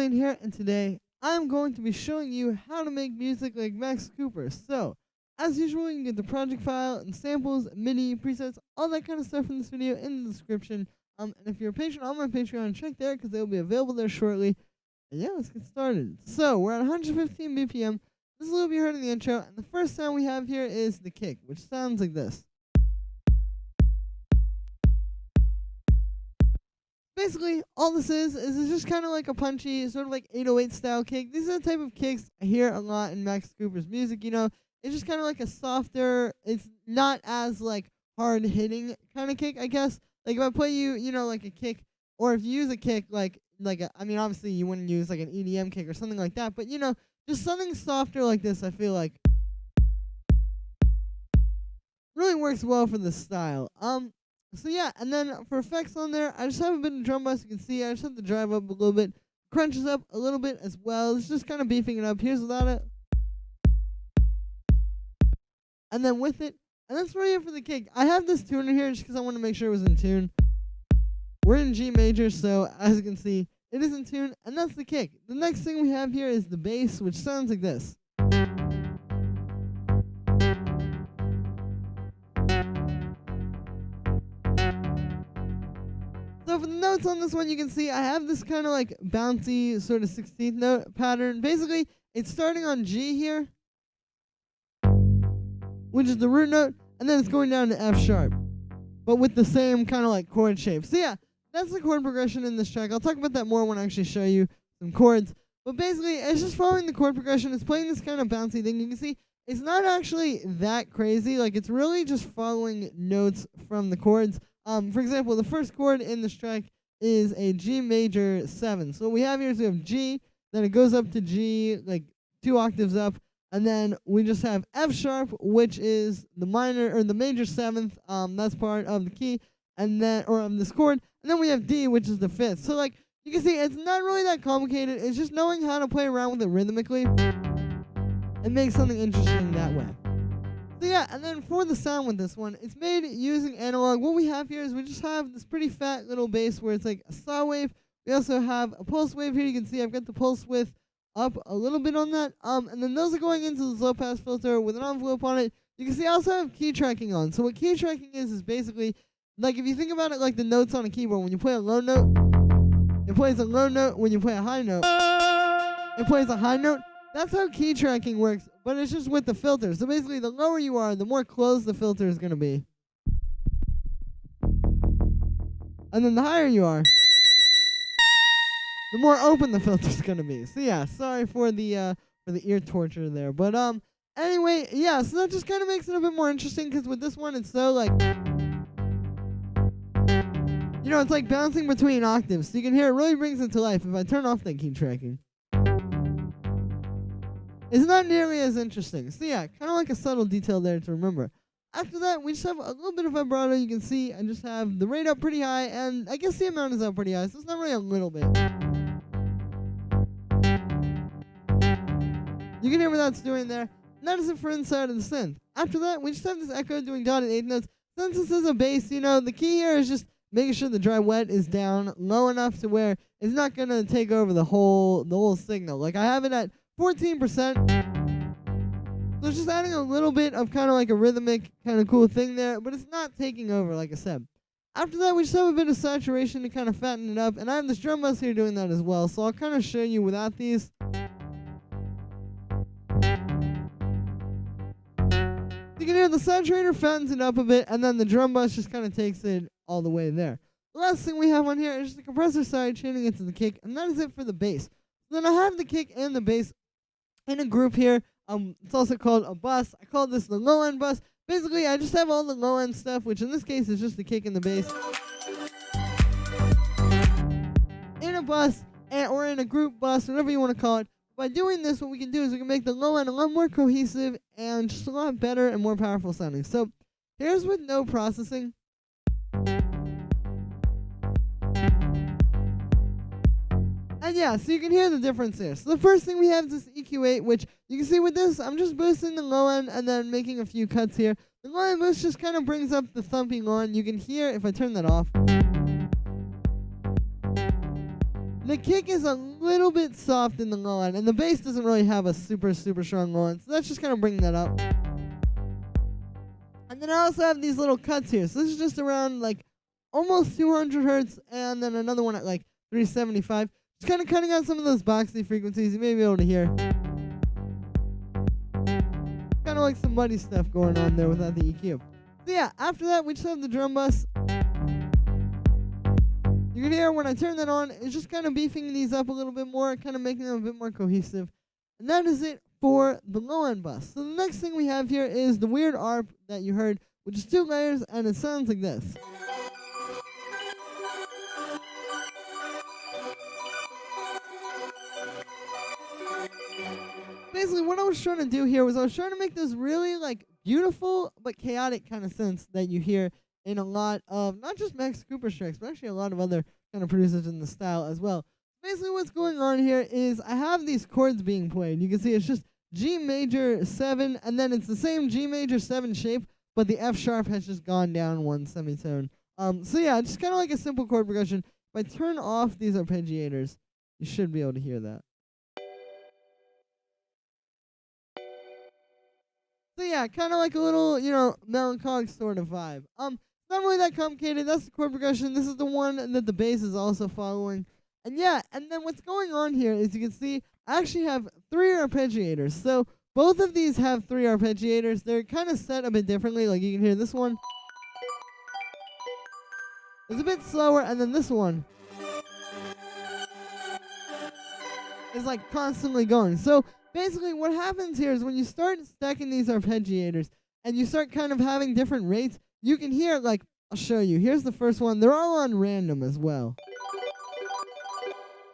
Julian here, and today I'm going to be showing you how to make music like Max Cooper. So, as usual, you can get the project file and samples, MIDI, presets, all that kind of stuff in this video in the description. And if you're a patron on my Patreon, check there because they'll be available there shortly. And yeah, let's get started. So, we're at 115 BPM. This is a little bit you heard in the intro, and the first sound we have here is the kick, which sounds like this. Basically, all this is it's just kind of like a punchy, sort of like 808 style kick. These are the type of kicks I hear a lot in Max Cooper's music, you know. It's just kind of like a softer, it's not as like hard hitting kind of kick, I guess. Like if I play you, you know, like a kick, or if you use a kick I mean, obviously you wouldn't use like an EDM kick or something like that, but you know, just something softer like this, I feel like really works well for this style. So yeah, and then for effects on there, I just have a bit of drum bass. You can see I just have to drive up a little bit, crunches up a little bit as well. It's just kind of beefing it up. Here's without it, and then with it, and that's right here for the kick. I have this tuner here just because I want to make sure it was in tune. We're in G major, so as you can see, it is in tune, and that's the kick. The next thing we have here is the bass, which sounds like this. So for the notes on this one, you can see I have this kind of like bouncy sort of 16th note pattern. Basically, it's starting on G here, which is the root note, and then it's going down to F sharp, but with the same kind of like chord shape. So yeah, that's the chord progression in this track. I'll talk about that more when I actually show you some chords. But basically, it's just following the chord progression. It's playing this kind of bouncy thing. You can see it's not actually that crazy. Like, it's really just following notes from the chords. For example, the first chord in this track is a G major 7. So what we have here is we have G, then it goes up to G, like 2 octaves up, and then we just have F sharp, which is the minor or the major 7th. That's part of the key, and then this chord, and then we have D, which is the 5th. So like you can see, it's not really that complicated. It's just knowing how to play around with it rhythmically and make something interesting that way. So yeah, and then for the sound with this one, it's made using analog. What we have here is we just have this pretty fat little bass where it's like a saw wave. We also have a pulse wave here. You can see I've got the pulse width up a little bit on that. And then those are going into this low pass filter with an envelope on it. You can see I also have key tracking on. So what key tracking is basically, like if you think about it like the notes on a keyboard, when you play a low note, it plays a low note. When you play a high note, it plays a high note. That's how key tracking works, but it's just with the filter. So basically, the lower you are, the more closed the filter is going to be. And then the higher you are, the more open the filter is going to be. So yeah, sorry for the ear torture there. But anyway, yeah, so that just kind of makes it a bit more interesting because with this one, it's so like, you know, it's like bouncing between octaves. So you can hear it really brings it to life if I turn off that key tracking. It's not nearly as interesting. So yeah, kind of like a subtle detail there to remember. After that, we just have a little bit of vibrato. You can see I just have the rate up pretty high, and I guess the amount is up pretty high, so it's not really a little bit. You can hear what that's doing there. And that is it for inside of the synth. After that, we just have this echo doing dotted 8 notes. Since this is a bass, you know, the key here is just making sure the dry wet is down low enough to where it's not going to take over the whole signal. Like I have it at 14%. So it's just adding a little bit of kind of like a rhythmic kind of cool thing there, but it's not taking over, like I said. After that, we just have a bit of saturation to kind of fatten it up, and I have this drum bass here doing that as well, so I'll kind of show you without these. You can hear the saturator fattens it up a bit, and then the drum bass just kind of takes it all the way there. The last thing we have on here is just the compressor side chaining it to the kick, and that is it for the bass. Then I have the kick and the bass in a group here. It's also called a bus. I call this the low end bus. Basically, I just have all the low end stuff, which in this case is just the kick and the bass, in a bus or in a group bus, whatever you want to call it. By doing this, what we can do is we can make the low end a lot more cohesive and just a lot better and more powerful sounding. So here's with no processing. And yeah, so you can hear the difference here. So the first thing we have is this EQ8, which you can see with this, I'm just boosting the low end and then making a few cuts here. The low end boost just kind of brings up the thumping on. You can hear if I turn that off. The kick is a little bit soft in the low end, and the bass doesn't really have a super strong low end, so that's just kind of bringing that up. And then I also have these little cuts here. So this is just around like almost 200 hertz, and then another one at like 375. Just kind of cutting out some of those boxy frequencies you may be able to hear. Kind of like some muddy stuff going on there without the EQ. So yeah, after that we just have the drum bus. You can hear when I turn that on, it's just kind of beefing these up a little bit more, kind of making them a bit more cohesive. And that is it for the low end bus. So the next thing we have here is the weird ARP that you heard, which is 2 layers, and it sounds like this. Basically, what I was trying to do here was I was trying to make this really like beautiful but chaotic kind of sense that you hear in a lot of not just Max Cooper's tracks, but actually a lot of other kind of producers in the style as well. Basically, what's going on here is I have these chords being played. You can see it's just G major 7, and then it's the same G major 7 shape, but the F sharp has just gone down 1 semitone. So yeah, it's just kind of like a simple chord progression. If I turn off these arpeggiators, you should be able to hear that. So yeah, kind of like a little, melancholic sort of vibe. Not really that complicated. That's the chord progression. This is the one that the bass is also following. And yeah, and then what's going on here is you can see I actually have 3 arpeggiators. So both of these have 3 arpeggiators. They're kind of set a bit differently. Like you can hear this one. It's a bit slower, and then this one is like constantly going. So basically what happens here is when you start stacking these arpeggiators and you start kind of having different rates, you can hear, like, I'll show you. Here's the first one. They're all on random as well.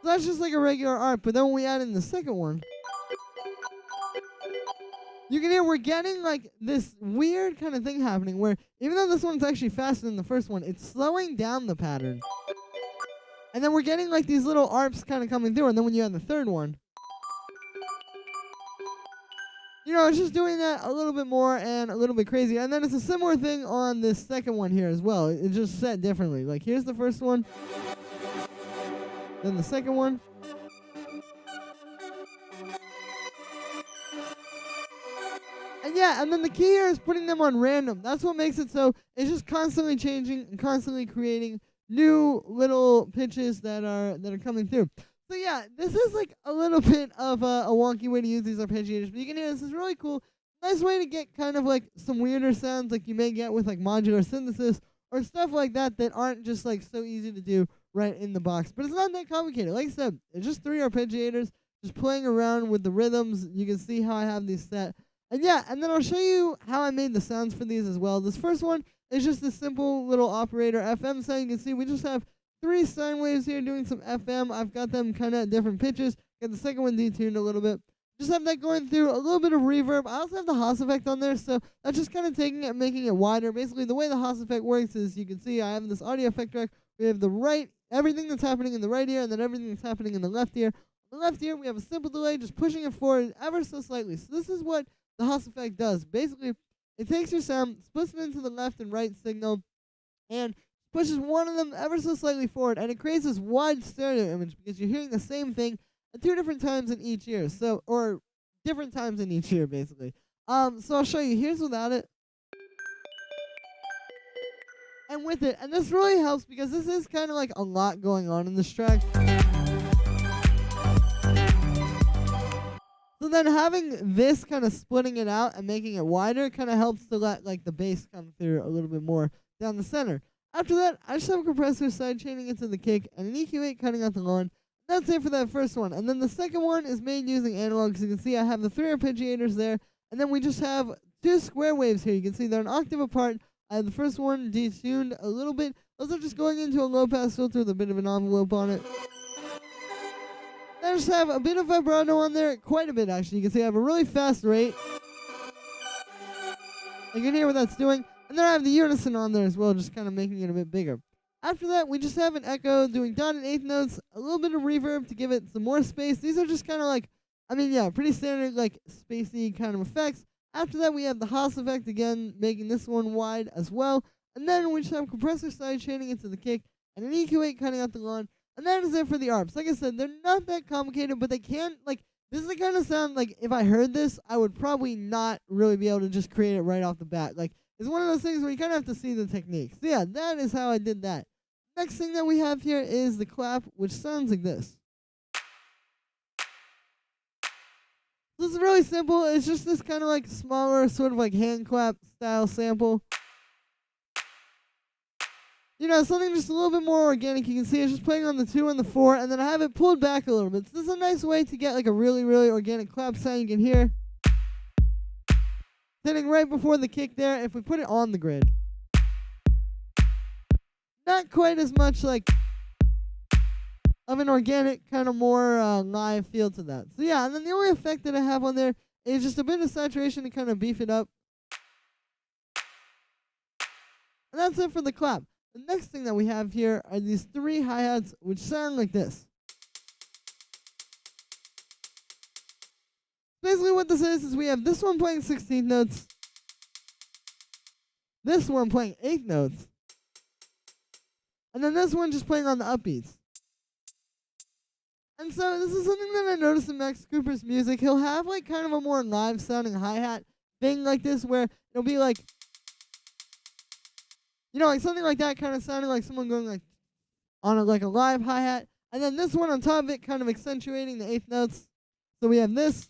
So that's just like a regular ARP, but then when we add in the second one, you can hear we're getting like this weird kind of thing happening where even though this one's actually faster than the first one, it's slowing down the pattern. And then we're getting like these little ARPs kind of coming through, and then when you add the third one, it's just doing that a little bit more and a little bit crazy. And then it's a similar thing on this second one here as well. It's just set differently. Like here's the first one, then the second one. And yeah, and then the key here is putting them on random. That's what makes it so it's just constantly changing and constantly creating new little pitches that are coming through. So yeah, this is like a little bit of a wonky way to use these arpeggiators, but you can hear this is really cool. Nice way to get kind of like some weirder sounds like you may get with like modular synthesis or stuff like that aren't just like so easy to do right in the box. But it's not that complicated. Like I said, it's just 3 arpeggiators, just playing around with the rhythms. You can see how I have these set. And yeah, and then I'll show you how I made the sounds for these as well. This first one is just a simple little operator FM sound. You can see we just have 3 sine waves here doing some FM. I've got them kind of at different pitches. Got the second one detuned a little bit. Just have that going through a little bit of reverb. I also have the Haas effect on there, so that's just kind of taking it and making it wider. Basically, the way the Haas effect works is you can see I have this audio effect track. We have the right, everything that's happening in the right ear, and then everything that's happening in the left ear. On the left ear, we have a simple delay, just pushing it forward ever so slightly. So this is what the Haas effect does. Basically, it takes your sound, splits it into the left and right signal, and pushes one of them ever so slightly forward, and it creates this wide stereo image because you're hearing the same thing at 2 different times in each ear. So, or different times in each ear, basically. So I'll show you. Here's without it. And with it. And this really helps because this is kind of like a lot going on in this track. So then having this kind of splitting it out and making it wider kind of helps to let like the bass come through a little bit more down the center. After that, I just have a compressor side chaining into the kick and an EQ8 cutting out the lawn. That's it for that first one. And then the second one is made using analog. So you can see I have the 3 arpeggiators there. And then we just have 2 square waves here. You can see they're an octave apart. I have the first one detuned a little bit. Those are just going into a low-pass filter with a bit of an envelope on it. I just have a bit of vibrato on there. Quite a bit, actually. You can see I have a really fast rate. You can hear what that's doing. And then I have the unison on there as well, just kind of making it a bit bigger. After that, we just have an echo doing dotted eighth notes, a little bit of reverb to give it some more space. These are just kind of like, pretty standard, like, spacey kind of effects. After that, we have the Haas effect again, making this one wide as well. And then we just have compressor side chaining into the kick and an EQ8 cutting out the lawn. And that is it for the arps. Like I said, they're not that complicated, but they can, like, this is the kind of sound, like, if I heard this, I would probably not really be able to just create it right off the bat. Like, it's one of those things where you kind of have to see the technique. So yeah, that is how I did that. Next thing that we have here is the clap, which sounds like this. This is really simple. It's just this kind of like smaller, sort of like hand clap style sample. You know, something just a little bit more organic. You can see it's just playing on the 2 and the 4, and then I have it pulled back a little bit. So this is a nice way to get like a really, really organic clap sound. You can hear sitting right before the kick there. If we put it on the grid, not quite as much like of an organic, kind of more live feel to that. So yeah, and then the only effect that I have on there is just a bit of saturation to kind of beef it up. And that's it for the clap. The next thing that we have here are these 3 hi-hats, which sound like this. Basically what this is we have this one playing 16th notes, this one playing 8th notes, and then this one just playing on the upbeats. And so this is something that I noticed in Max Cooper's music. He'll have like kind of a more live sounding hi-hat thing like this where it'll be like, you know, like something like that kind of sounding like someone going like on like a live hi-hat. And then this one on top of it kind of accentuating the 8th notes. So we have this.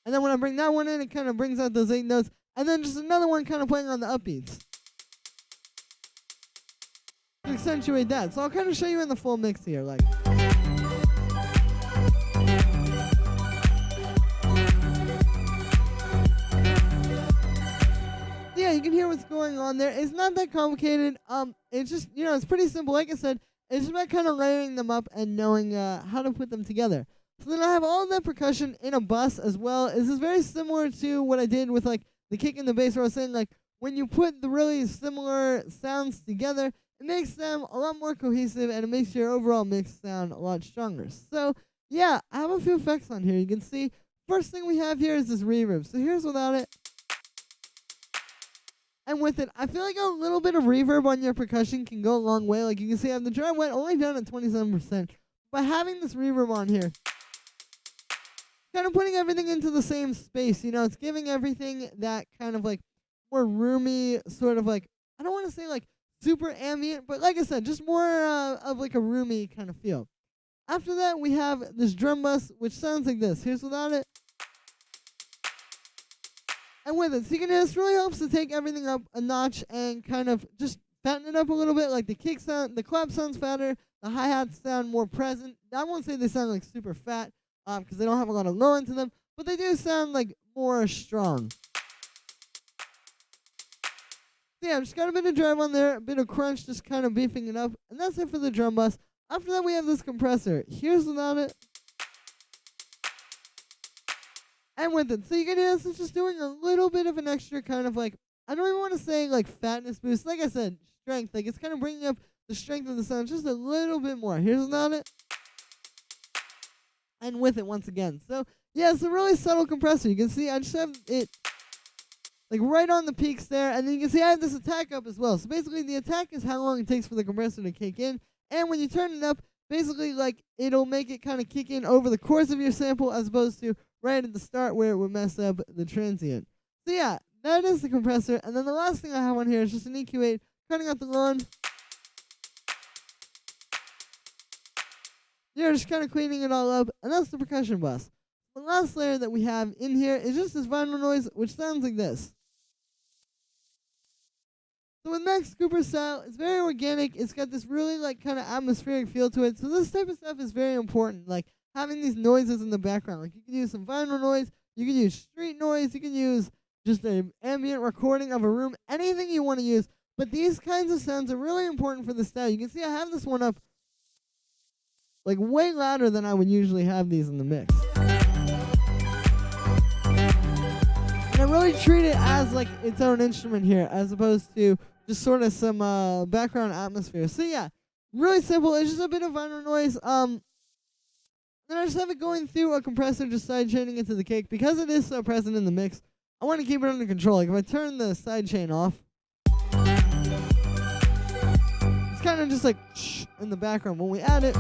And then when I bring that one in, it kind of brings out those 8 notes. And then just another one kind of playing on the upbeats to accentuate that. So I'll kind of show you in the full mix here. Like, yeah, you can hear what's going on there. It's not that complicated. It's just, you know, it's pretty simple. Like I said, it's just about kind of layering them up and knowing how to put them together. So then I have all that percussion in a bus as well. This is very similar to what I did with like the kick and the bass, where I was saying like when you put the really similar sounds together, it makes them a lot more cohesive and it makes your overall mix sound a lot stronger. So yeah, I have a few effects on here. You can see first thing we have here is this reverb. So here's without it. And with it, I feel like a little bit of reverb on your percussion can go a long way. Like you can see I have the dry wet only down at 27%. By having this reverb on here, kind of putting everything into the same space, you know, it's giving everything that kind of like more roomy, sort of like, I don't want to say like super ambient, but like I said, just more of like a roomy kind of feel. After that, we have this drum bus, which sounds like this. Here's without it. And with it. So you can hear this really helps to take everything up a notch and kind of just fatten it up a little bit. Like the kick sound, the clap sounds fatter, the hi-hats sound more present. I won't say they sound like super fat, because they don't have a lot of low into them, but they do sound like more strong. So yeah, just got a bit of drive on there, a bit of crunch, just kind of beefing it up, and that's it for the drum bus. After that, we have this compressor. Here's without it. And with it. So you can hear this, it's just doing a little bit of an extra kind of like, I don't even want to say like fatness boost. Like I said, strength. Like it's kind of bringing up the strength of the sound just a little bit more. Here's without it. And with it once again. So yeah, it's a really subtle compressor. You can see I just have it like right on the peaks there, and then you can see I have this attack up as well. So basically the attack is how long it takes for the compressor to kick in, and when you turn it up, basically like it'll make it kind of kick in over the course of your sample as opposed to right at the start where it would mess up the transient. So yeah, that is the compressor, and then the last thing I have on here is just an EQ8, cutting out the low end. You're just kind of cleaning it all up, and that's the percussion bus. The last layer that we have in here is just this vinyl noise, which sounds like this. So with Max Cooper style, it's very organic. It's got this really like kind of atmospheric feel to it. So this type of stuff is very important, like having these noises in the background. Like you can use some vinyl noise, you can use street noise, you can use just an ambient recording of a room, anything you want to use. But these kinds of sounds are really important for the style. You can see I have this one up like way louder than I would usually have these in the mix. And I really treat it as like its own instrument here, as opposed to just sort of some background atmosphere. So yeah, really simple. It's just a bit of vinyl noise. Then I just have it going through a compressor, just side chaining into the kick. Because it is so present in the mix, I want to keep it under control. Like if I turn the side chain off, it's kind of just like in the background. When we add it,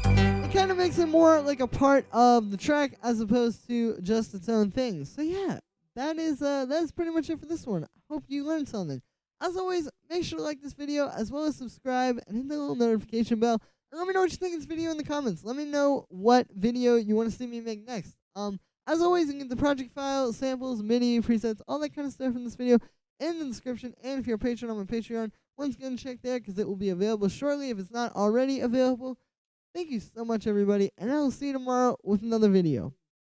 it kind of makes it more like a part of the track as opposed to just its own thing. So yeah, that's pretty much it for this one. I hope you learned something. As always, make sure to like this video as well as subscribe and hit the little notification bell. And let me know what you think of this video in the comments. Let me know what video you want to see me make next. As always, you can get the project file, samples, MIDI, presets, all that kind of stuff in this video in the description. And if you're a patron on my Patreon, once again, check there because it will be available shortly if it's not already available. Thank you so much, everybody, and I will see you tomorrow with another video.